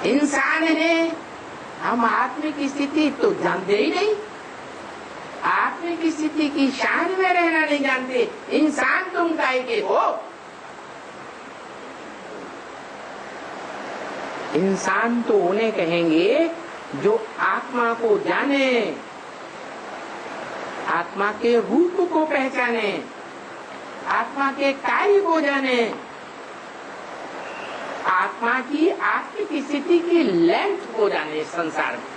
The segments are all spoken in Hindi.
इंसान है, हम आत्मिक स्थिति तो जानते ही नहीं, आत्मिक स्थिति की शान में रहना नहीं जानते। इंसान तुम काहे के हो? इंसान तो उन्हें कहेंगे जो आत्मा को जाने, आत्मा के रूप को पहचाने, आत्मा के कार्य को जाने, आत्मा की आत्मिक स्थिति की लेंथ को जाने संसार में,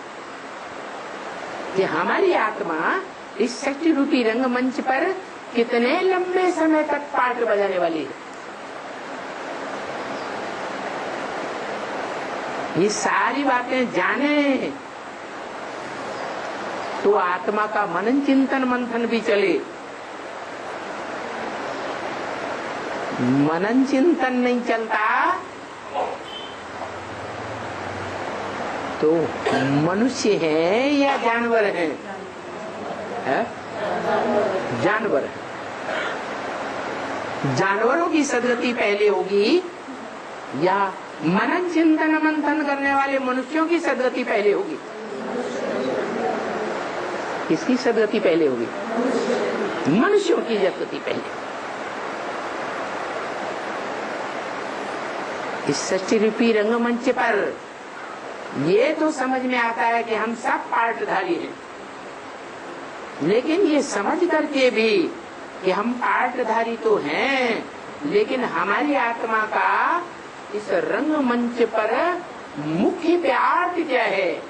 कि हमारी आत्मा इस शक्ति रूपी रंगमंच पर कितने लंबे समय तक पार्ट बजाने वाली है। ये सारी बातें जाने तो आत्मा का मनन चिंतन मंथन भी चले। मनन चिंतन नहीं चलता तो मनुष्य है या जानवर है? जानवर है। जानवरों की सदगति पहले होगी या मनन चिंतन मंथन करने वाले मनुष्यों की सदगति पहले होगी? किसकी सदगति पहले होगी? मनुष्यों की सदगति पहले। इस सृष्टि रूपी रंगमंच पर ये तो समझ में आता है कि हम सब पार्टधारी हैं, लेकिन ये समझ करके भी कि हम पार्टधारी तो हैं, लेकिन हमारी आत्मा का इस रंगमंच पर मुख्य प्यार क्या है?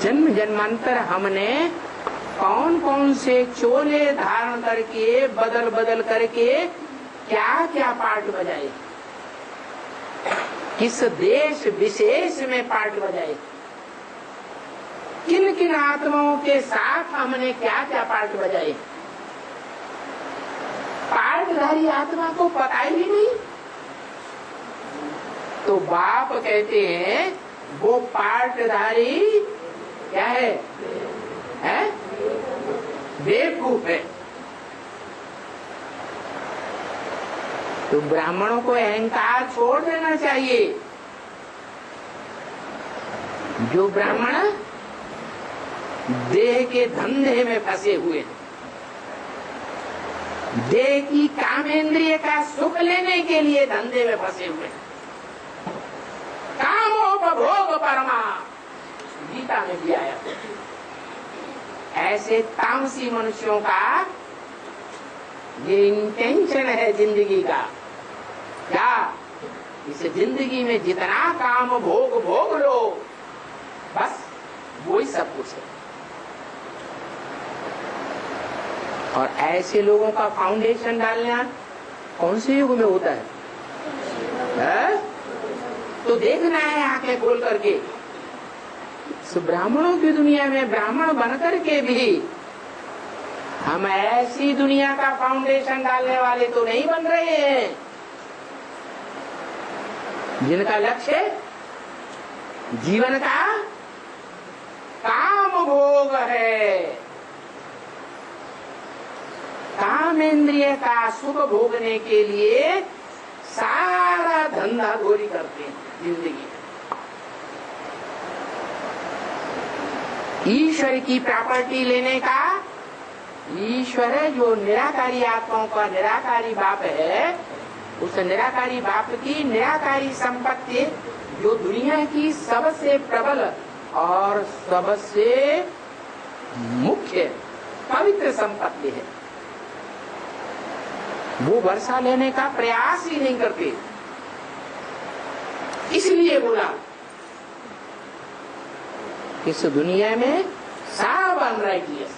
जन्म जन्मांतर हमने कौन कौन से चोले धारण करके बदल बदल करके क्या क्या पार्ट बजाए, किस देश विशेष में पार्ट बजाए, किन किन आत्माओं के साथ हमने क्या क्या पार्ट बजाए, पार्टधारी आत्मा को पता ही नहीं। तो बाप कहते हैं वो पार्टधारी क्या है? बेवकूफ है। तो ब्राह्मणों को अहंकार छोड़ देना चाहिए। जो ब्राह्मण देह के धंधे में फंसे हुए हैं, देह की कामेंद्रिय का सुख लेने के लिए धंधे में फंसे हुए हैं, कामोपभोग परमा गीता में भी आया। ऐसे तामसी मनुष्यों का ये इंटेंशन है जिंदगी का, क्या इस जिंदगी में जितना काम भोग भोग लो, बस वही सब कुछ है। और ऐसे लोगों का फाउंडेशन डालना कौन से युग में होता है? तो देखना है आंखें खोल करके। ब्राह्मणों की दुनिया में ब्राह्मण बनकर के भी हम ऐसी दुनिया का फाउंडेशन डालने वाले तो नहीं बन रहे हैं जिनका लक्ष्य जीवन का काम भोग है, कामेंद्रिय का सुख भोगने के लिए सारा धंधा गोरी करते हैं जिंदगी में। ईश्वर की प्रॉपर्टी लेने का, ईश्वर जो निराकारी आत्माओं का निराकारी बाप है, उस निराकारी बाप की निराकारी संपत्ति जो दुनिया की सबसे प्रबल और सबसे मुख्य पवित्र संपत्ति है, वो वर्षा लेने का प्रयास ही नहीं करते। इसलिए बोला इस दुनिया में सब अनराइटियस,